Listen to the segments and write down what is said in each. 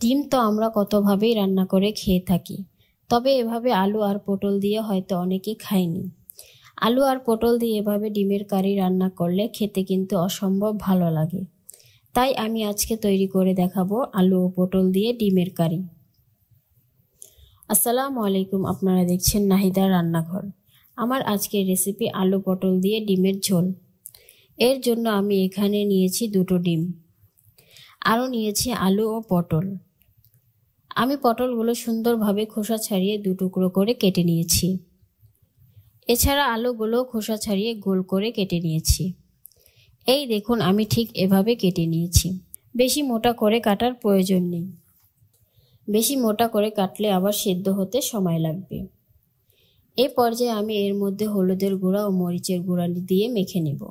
ডিম তো আমরা কতভাবেই রান্না করে খেয়ে থাকি, তবে এভাবে আলু আর পটল দিয়ে হয়তো অনেকে খায়নি। আলু আর পটল দিয়ে এভাবে ডিমের কারি রান্না করলে খেতে কিন্তু অসম্ভব ভালো লাগে। তাই আমি আজকে তৈরি করে দেখাবো আলু ও পটল দিয়ে ডিমের কারি। আসসালামু আলাইকুম, আপনারা দেখছেন নাহিদার রান্নাঘর। আমার আজকের রেসিপি আলু পটল দিয়ে ডিমের ঝোল। এর জন্য আমি এখানে নিয়েছি 2টো ডিম, আরও নিয়েছি আলু ও পটল। আমি পটলগুলো সুন্দরভাবে খোসা ছাড়িয়ে 2 টুকরো করে কেটে নিয়েছি। এছাড়া আলুগুলো খোসা ছাড়িয়ে গোল করে কেটে নিয়েছি। এই দেখুন, আমি ঠিক এভাবে কেটে নিয়েছি। বেশি মোটা করে কাটার প্রয়োজন নেই, বেশি মোটা করে কাটলে আবার সেদ্ধ হতে সময় লাগবে। এই পর্যায়ে আমি এর মধ্যে হলুদের গুঁড়া ও মরিচের গুঁড়া দিয়ে মেখে নেব।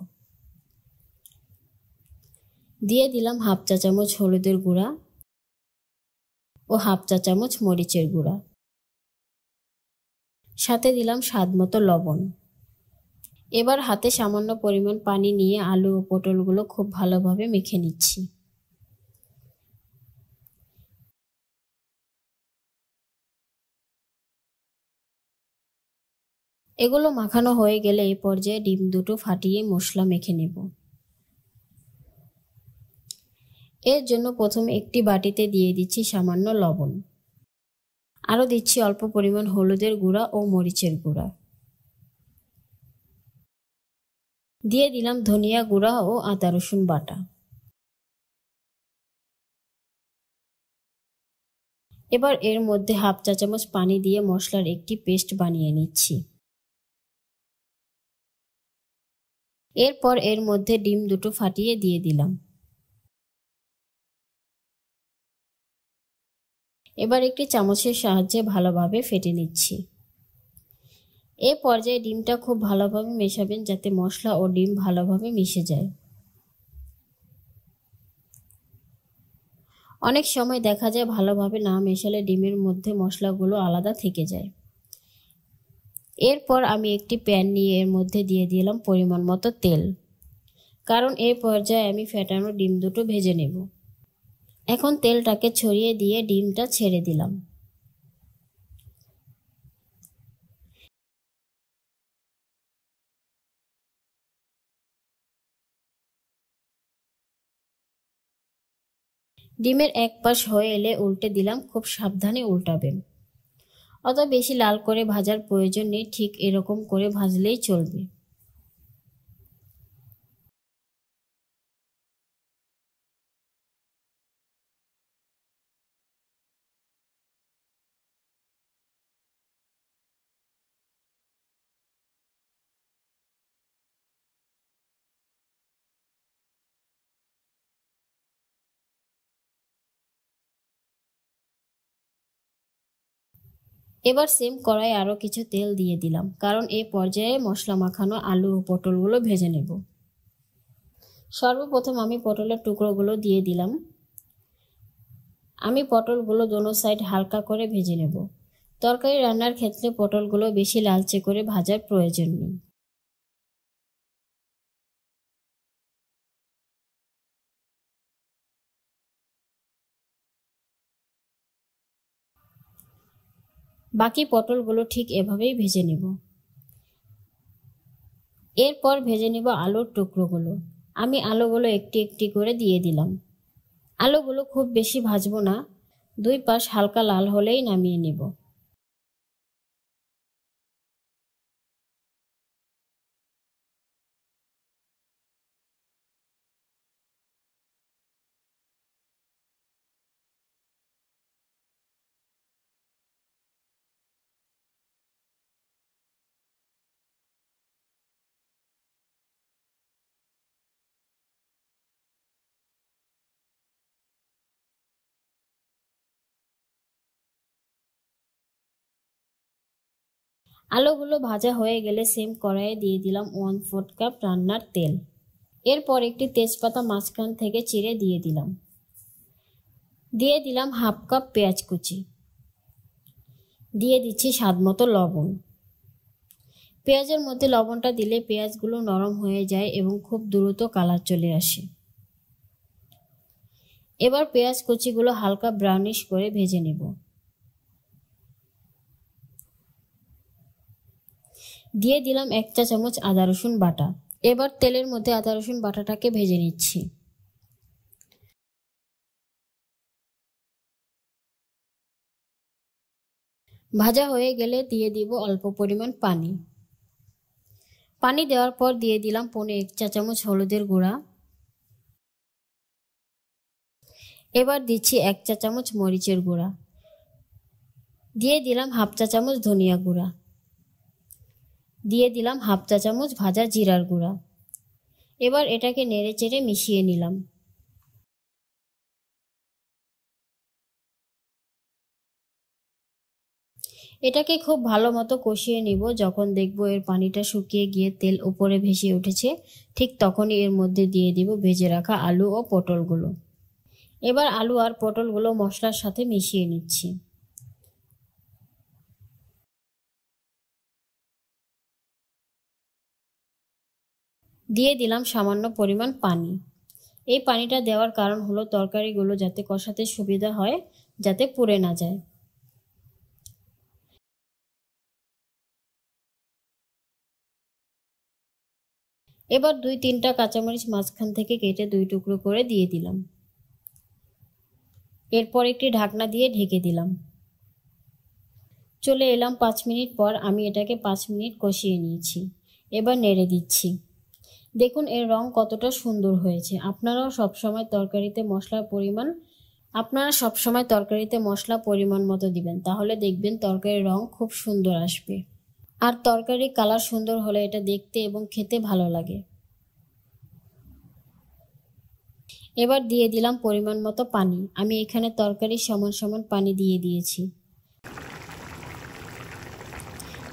দিয়ে দিলাম 1/2 চা চামচ হলুদের গুঁড়া ও 1/2 চা চামচ মরিচের গুঁড়া, সাথে দিলাম স্বাদমতো লবণ। এবার হাতে সামান্য পরিমাণ পানি নিয়ে আলু ও পটলগুলো খুব ভালোভাবে মেখে নিচ্ছি। এগুলো মাখানো হয়ে গেলে এই পর্যায়ে ডিম 2টো ফাটিয়ে মশলা মেখে নেব। এর জন্য প্রথমে একটি বাটিতে দিয়ে দিচ্ছি সামান্য লবণ, আরও দিচ্ছি অল্প পরিমাণ হলুদের গুঁড়া ও মরিচের গুঁড়া, দিয়ে দিলাম ধনিয়া গুঁড়া ও আদা রসুন বাটা। এবার এর মধ্যে 1/2 চা চামচ পানি দিয়ে মশলার একটি পেস্ট বানিয়ে নিচ্ছি। এরপর এর মধ্যে ডিম 2টো ফাটিয়ে দিয়ে দিলাম। এবার একটি চামচের সাহায্যে ভালোভাবে ফেটে নিচ্ছি। এ পর্যায়ে ডিমটা খুব ভালোভাবে মেশাবেন যাতে মশলা ও ডিম ভালোভাবে মিশে যায়। অনেক সময় দেখা যায় ভালোভাবে না মেশালে ডিমের মধ্যে মশলাগুলো আলাদা থেকে যায়। এরপর আমি একটি প্যান নিয়ে এর মধ্যে দিয়ে দিলাম পরিমাণ মতো তেল, কারণ এই পর্যায়ে আমি ফেটানো ডিম 2টো ভেজে নেব। এখন তেলটাকে ছড়িয়ে দিয়ে ডিমটা ছেড়ে দিলাম। ডিমের এক পাশ হয়ে এলে উল্টে দিলাম, খুব সাবধানে উল্টাবেন। অত বেশি লাল করে ভাজার প্রয়োজন নেই, ঠিক এরকম করে ভাজলেই চলবে। এবার সেম কড়াই আরও কিছু তেল দিয়ে দিলাম, কারণ এই পর্যায়ে মশলা মাখানো আলু ও পটলগুলো ভেজে নেব। সর্বপ্রথম আমি পটলের টুকরোগুলো দিয়ে দিলাম। আমি পটলগুলো দোনো সাইড হালকা করে ভেজে নেব। তরকারি রান্নার ক্ষেত্রে পটলগুলো বেশি লালচে করে ভাজার প্রয়োজন নেই। বাকি পটলগুলো ঠিক এভাবেই ভেজে নেব। এরপর ভেজে নেব আলুর টুকরোগুলো। আমি আলুগুলো একটি একটি করে দিয়ে দিলাম। আলুগুলো খুব বেশি ভাজবো না, 2 পাশ হালকা লাল হলেই নামিয়ে নেব। আলুগুলো ভাজা হয়ে গেলে সেম কড়াইয়ে দিয়ে দিলাম 1/4 কাপ রান্নার তেল। এরপর একটি তেজপাতা মাঝখান থেকে চিড়ে দিয়ে দিলাম। দিয়ে দিলাম 1/2 কাপ পেঁয়াজ কুচি। দিয়ে দিচ্ছি স্বাদমতো লবণ। পেঁয়াজের মধ্যে লবণটা দিলে পেঁয়াজগুলো নরম হয়ে যায় এবং খুব দ্রুত কালার চলে আসে। এবার পেঁয়াজ কুচিগুলো হালকা ব্রাউনিশ করে ভেজে নেব। দিয়ে দিলাম 1 চা চামচ আদা রসুন বাটা। এবার তেলের মধ্যে আদা রসুন বাটাটাকে ভেজে নিচ্ছি। ভাজা হয়ে গেলে দিয়ে দিব অল্প পরিমাণ পানি। পানি দেওয়ার পর দিয়ে দিলাম 1 চা চামচ হলুদের গুঁড়া। এবার দিচ্ছি 1 চা চামচ মরিচের গুঁড়া। দিয়ে দিলাম 1/2 চা চামচ ধনিয়া গুঁড়া। দিয়ে দিলাম 1/2 চা চামচ ভাজা জিরার গুঁড়া। এবার এটাকে নেড়েচেড়ে মিশিয়ে নিলাম। এটাকে খুব ভালো মতো কষিয়ে নিব। যখন দেখব এর পানিটা শুকিয়ে গিয়ে তেল উপরে ভেসে উঠেছে, ঠিক তখনই এর মধ্যে দিয়ে দিব ভেজে রাখা আলু ও পটলগুলো। এবার আলু আর পটলগুলো মশলার সাথে মিশিয়ে নিচ্ছি। দিয়ে দিলাম সামান্য পরিমাণ পানি। এই পানিটা দেওয়ার কারণ হলো তরকারিগুলো যাতে কষাতে সুবিধা হয়, যাতে পুড়ে না যায়। এবার 2-3টা কাঁচামরিচ মাঝখান থেকে কেটে 2 টুকরো করে দিয়ে দিলাম। এরপর একটি ঢাকনা দিয়ে ঢেকে দিলাম। চলে এলাম 5 মিনিট পর। আমি এটাকে 5 মিনিট কষিয়ে নিয়েছি। এবার নেড়ে দিচ্ছি। দেখুন এর রং কতটা সুন্দর হয়েছে। আপনারা সবসময় তরকারিতে মশলা পরিমাণ মতো দিবেন, তাহলে দেখবেন তরকারির রং খুব সুন্দর আসবে। আর তরকারির কালার সুন্দর হলে এটা দেখতে এবং খেতে ভালো লাগে। এবার দিয়ে দিলাম পরিমাণ মতো পানি। আমি এখানে তরকারির সমান সমান পানি দিয়ে দিয়েছি।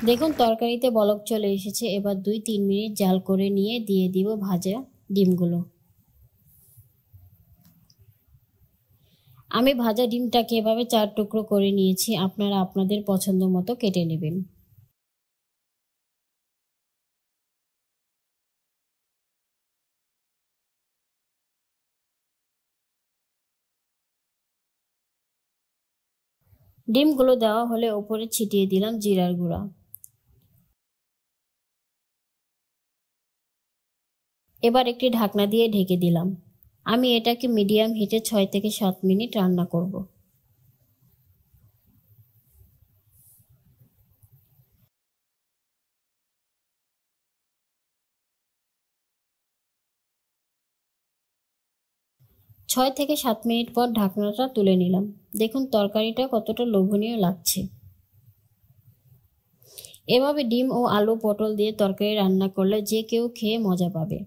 দেখুন তরকারিতে বলক চলে এসেছে। এবার 2-3 মিনিট জাল করে নিয়ে দিয়ে দিব ভাজা ডিমগুলো। আমি ভাজা ডিমটাকে এভাবে 4 টুকরো করে নিয়েছি। আপনারা আপনাদের পছন্দ মতো কেটে নেবেন। ডিমগুলো দেওয়া হলে উপরে ছিটিয়ে দিলাম জিরার গুঁড়া। এবার একটি ঢাকনা দিয়ে ঢেকে দিলাম। আমি এটাকে মিডিয়াম হিটে 6 থেকে 7 মিনিট রান্না করব। ছয় থেকে 7 মিনিট পর ঢাকনাটা তুলে নিলাম। দেখুন তরকারিটা কতটা লোভনীয় লাগছে। এভাবে ডিম ও আলু পটল দিয়ে তরকারি রান্না করলে যে কেউ খেয়ে মজা পাবে।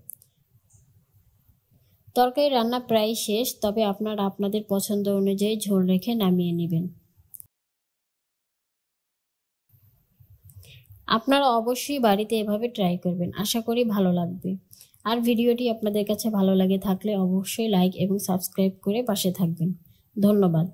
তরকারি রান্না প্রায় শেষ, তবে আপনারা আপনাদের পছন্দ অনুযায়ী ঝোল রেখে নামিয়ে নেবেন। আপনারা অবশ্যই বাড়িতে এভাবে ট্রাই করবেন। আশা করি ভালো লাগবে। আর ভিডিওটি আপনাদের কাছে ভালো লাগে থাকলে অবশ্যই লাইক এবং সাবস্ক্রাইব করে পাশে থাকবেন। ধন্যবাদ।